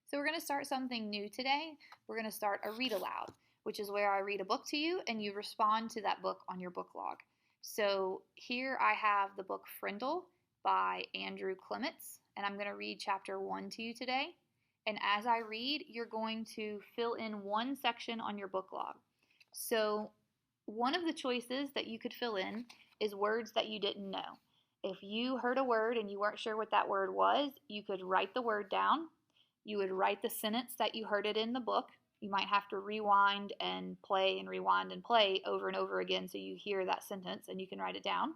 So we're going to start something new today. We're going to start a read aloud, which is where I read a book to you and you respond to that book on your book log. So here I have the book Frindle by Andrew Clements, and I'm going to read chapter 1 to you today. And as I read, you're going to fill in one section on your book log. So one of the choices that you could fill in is words that you didn't know. If you heard a word and you weren't sure what that word was, you could write the word down. You would write the sentence that you heard it in the book. You might have to rewind and play and rewind and play over and over again so you hear that sentence and you can write it down.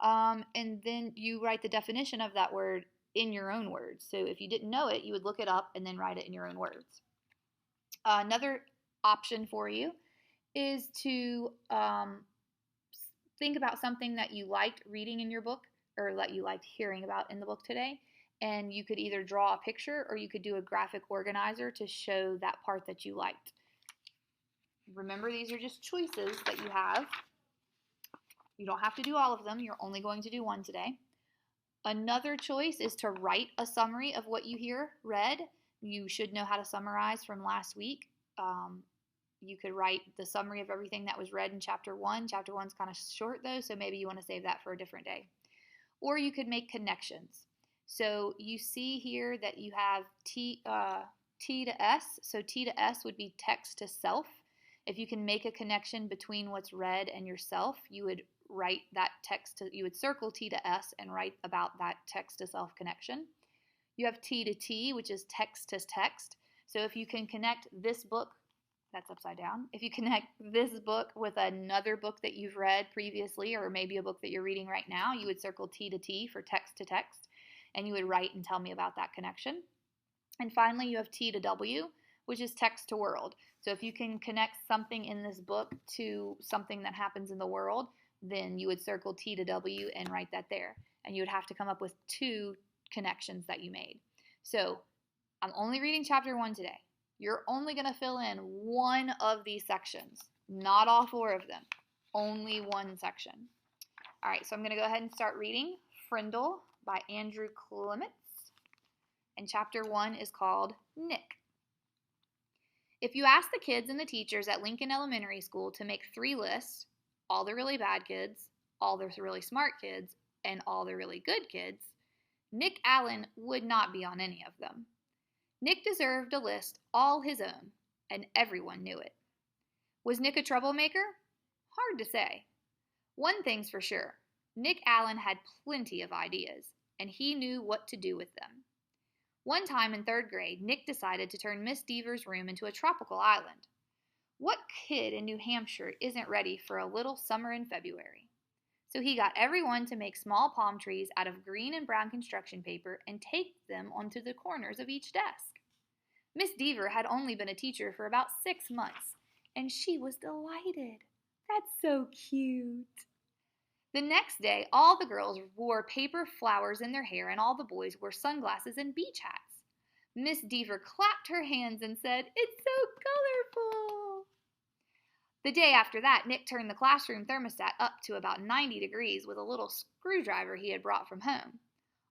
And then you write the definition of that word in your own words. So if you didn't know it, you would look it up and then write it in your own words. Another option for you is to think about something that you liked reading in your book or that you liked hearing about in the book today. And you could either draw a picture or you could do a graphic organizer to show that part that you liked. Remember, these are just choices that you have. You don't have to do all of them. You're only going to do one today. Another choice is to write a summary of what you read. You should know how to summarize from last week. You could write the summary of everything that was read in chapter 1. Chapter 1's kind of short though, so maybe you want to save that for a different day. Or you could make connections. So you see here that you have T to S. So T to S would be text to self. If you can make a connection between what's read and yourself, you would write that you would circle T to S and write about that text to self connection. You have T to T, which is text to text. So if you can connect this book, that's upside down. If you connect this book with another book that you've read previously, or maybe a book that you're reading right now, you would circle T to T for text to text, and you would write and tell me about that connection. And finally, you have T to W, which is text to world. So if you can connect something in this book to something that happens in the world, then you would circle T to W and write that there. And you would have to come up with 2 connections that you made. So I'm only reading chapter 1 today. You're only going to fill in one of these sections, not all 4 of them, only one section. All right, so I'm going to go ahead and start reading Frindle by Andrew Clements, and chapter 1 is called Nick. If you ask the kids and the teachers at Lincoln Elementary School to make 3 lists, all the really bad kids, all the really smart kids, and all the really good kids, Nick Allen would not be on any of them. Nick deserved a list all his own, and everyone knew it. Was Nick a troublemaker? Hard to say. One thing's for sure. Nick Allen had plenty of ideas, and he knew what to do with them. One time in 3rd grade, Nick decided to turn Miss Deaver's room into a tropical island. What kid in New Hampshire isn't ready for a little summer in February? So he got everyone to make small palm trees out of green and brown construction paper and tape them onto the corners of each desk. Miss Deaver had only been a teacher for about 6 months, and she was delighted. That's so cute. The next day, all the girls wore paper flowers in their hair and all the boys wore sunglasses and beach hats. Miss Deaver clapped her hands and said, "It's so colorful." The day after that, Nick turned the classroom thermostat up to about 90 degrees with a little screwdriver he had brought from home.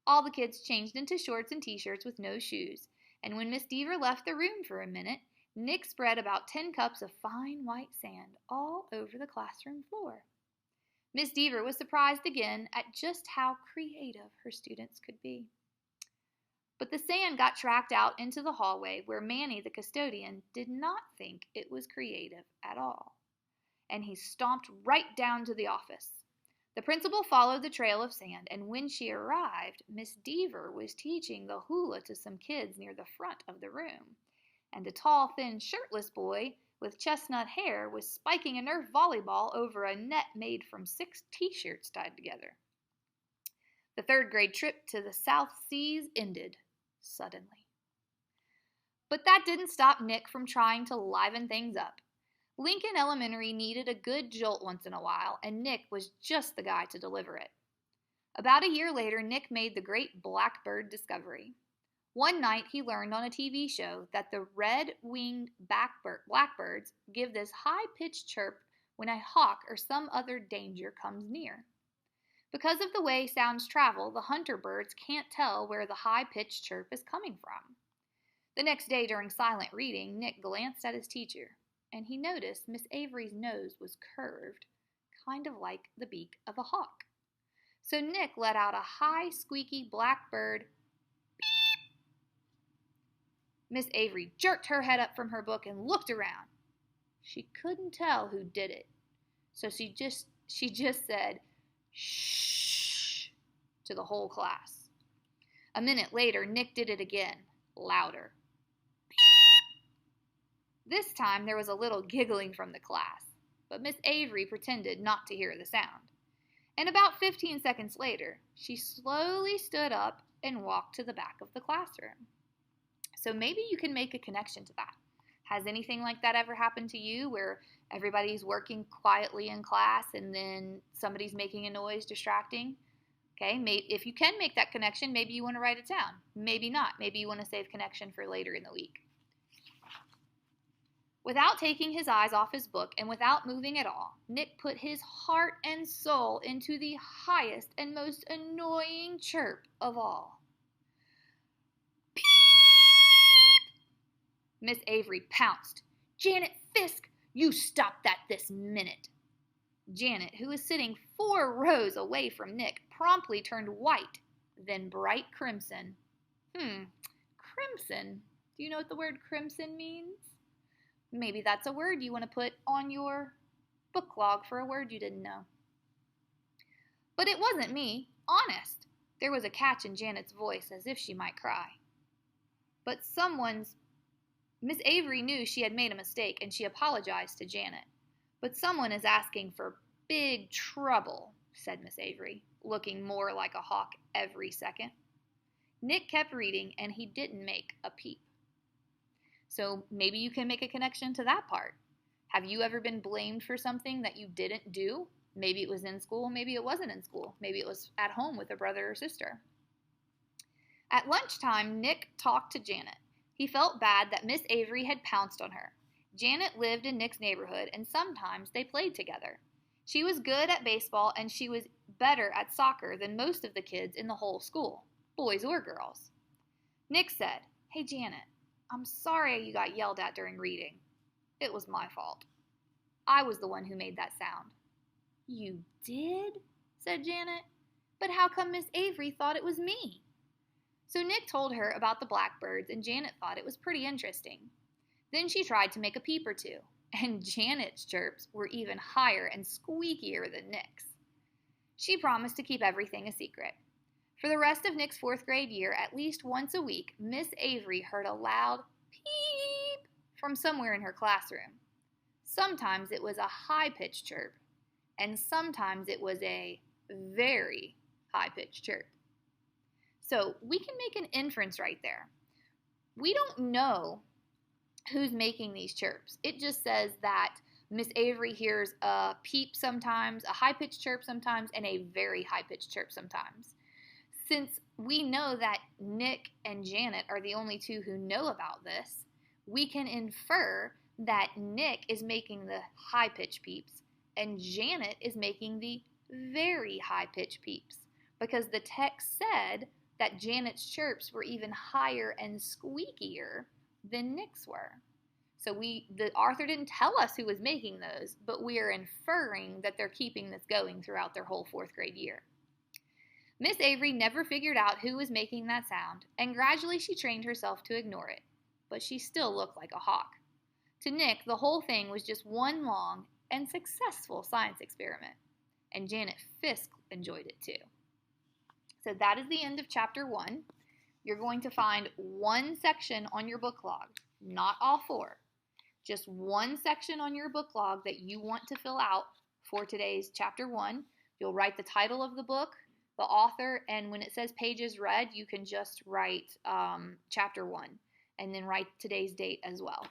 All the kids changed into shorts and t-shirts with no shoes, and when Miss Deaver left the room for a minute, Nick spread about 10 cups of fine white sand all over the classroom floor. Miss Deaver was surprised again at just how creative her students could be. But the sand got tracked out into the hallway where Manny, the custodian, did not think it was creative at all. And he stomped right down to the office. The principal followed the trail of sand, and when she arrived, Miss Deaver was teaching the hula to some kids near the front of the room. And a tall, thin, shirtless boy with chestnut hair was spiking a Nerf volleyball over a net made from 6 t-shirts tied together. The 3rd grade trip to the South Seas ended suddenly. But that didn't stop Nick from trying to liven things up. Lincoln Elementary needed a good jolt once in a while, and Nick was just the guy to deliver it. About a year later, Nick made the great blackbird discovery. One night, he learned on a TV show that the red-winged blackbirds give this high-pitched chirp when a hawk or some other danger comes near. Because of the way sounds travel, the hunter birds can't tell where the high-pitched chirp is coming from. The next day during silent reading, Nick glanced at his teacher, and he noticed Miss Avery's nose was curved, kind of like the beak of a hawk. So Nick let out a high, squeaky blackbird beep. Miss Avery jerked her head up from her book and looked around. She couldn't tell who did it, so she just said, "Shh," to the whole class. A minute later, Nick did it again, louder. Beep. This time there was a little giggling from the class, but Miss Avery pretended not to hear the sound. And about 15 seconds later, she slowly stood up and walked to the back of the classroom. So maybe you can make a connection to that. Has anything like that ever happened to you where everybody's working quietly in class and then somebody's making a noise distracting? Okay, if you can make that connection, maybe you want to write it down. Maybe not. Maybe you want to save connection for later in the week. Without taking his eyes off his book and without moving at all, Nick put his heart and soul into the highest and most annoying chirp of all. Peep! Miss Avery pounced. "Janet Fisk, you stop that this minute." Janet, who was sitting 4 rows away from Nick, promptly turned white, then bright crimson. Crimson. Do you know what the word crimson means? Maybe that's a word you want to put on your book log for a word you didn't know. But it wasn't me, honest. There was a catch in Janet's voice, as if she might cry. But Miss Avery knew she had made a mistake, and she apologized to Janet. "But someone is asking for big trouble," said Miss Avery, looking more like a hawk every second. Nick kept reading, and he didn't make a peep. So maybe you can make a connection to that part. Have you ever been blamed for something that you didn't do? Maybe it was in school, maybe it wasn't in school. Maybe it was at home with a brother or sister. At lunchtime, Nick talked to Janet. He felt bad that Miss Avery had pounced on her. Janet lived in Nick's neighborhood, and sometimes they played together. She was good at baseball, and she was better at soccer than most of the kids in the whole school, boys or girls. Nick said, "Hey, Janet, I'm sorry you got yelled at during reading. It was my fault. I was the one who made that sound." "You did?" said Janet. "But how come Miss Avery thought it was me?" So Nick told her about the blackbirds, and Janet thought it was pretty interesting. Then she tried to make a peep or two, and Janet's chirps were even higher and squeakier than Nick's. She promised to keep everything a secret. For the rest of Nick's 4th grade year, at least once a week, Miss Avery heard a loud peep from somewhere in her classroom. Sometimes it was a high-pitched chirp, and sometimes it was a very high-pitched chirp. So we can make an inference right there. We don't know who's making these chirps. It just says that Miss Avery hears a peep sometimes, a high-pitched chirp sometimes, and a very high-pitched chirp sometimes. Since we know that Nick and Janet are the only 2 who know about this, we can infer that Nick is making the high-pitched peeps and Janet is making the very high-pitched peeps, because the text said that Janet's chirps were even higher and squeakier than Nick's were. So the author didn't tell us who was making those, but we are inferring that they're keeping this going throughout their whole 4th grade year. Miss Avery never figured out who was making that sound, and gradually she trained herself to ignore it, but she still looked like a hawk. To Nick, the whole thing was just one long and successful science experiment, and Janet Fisk enjoyed it too. So that is the end of chapter 1. You're going to find one section on your book log, not all 4. Just one section on your book log that you want to fill out for today's chapter 1. You'll write the title of the book, the author, and when it says pages read, you can just write chapter 1 and then write today's date as well.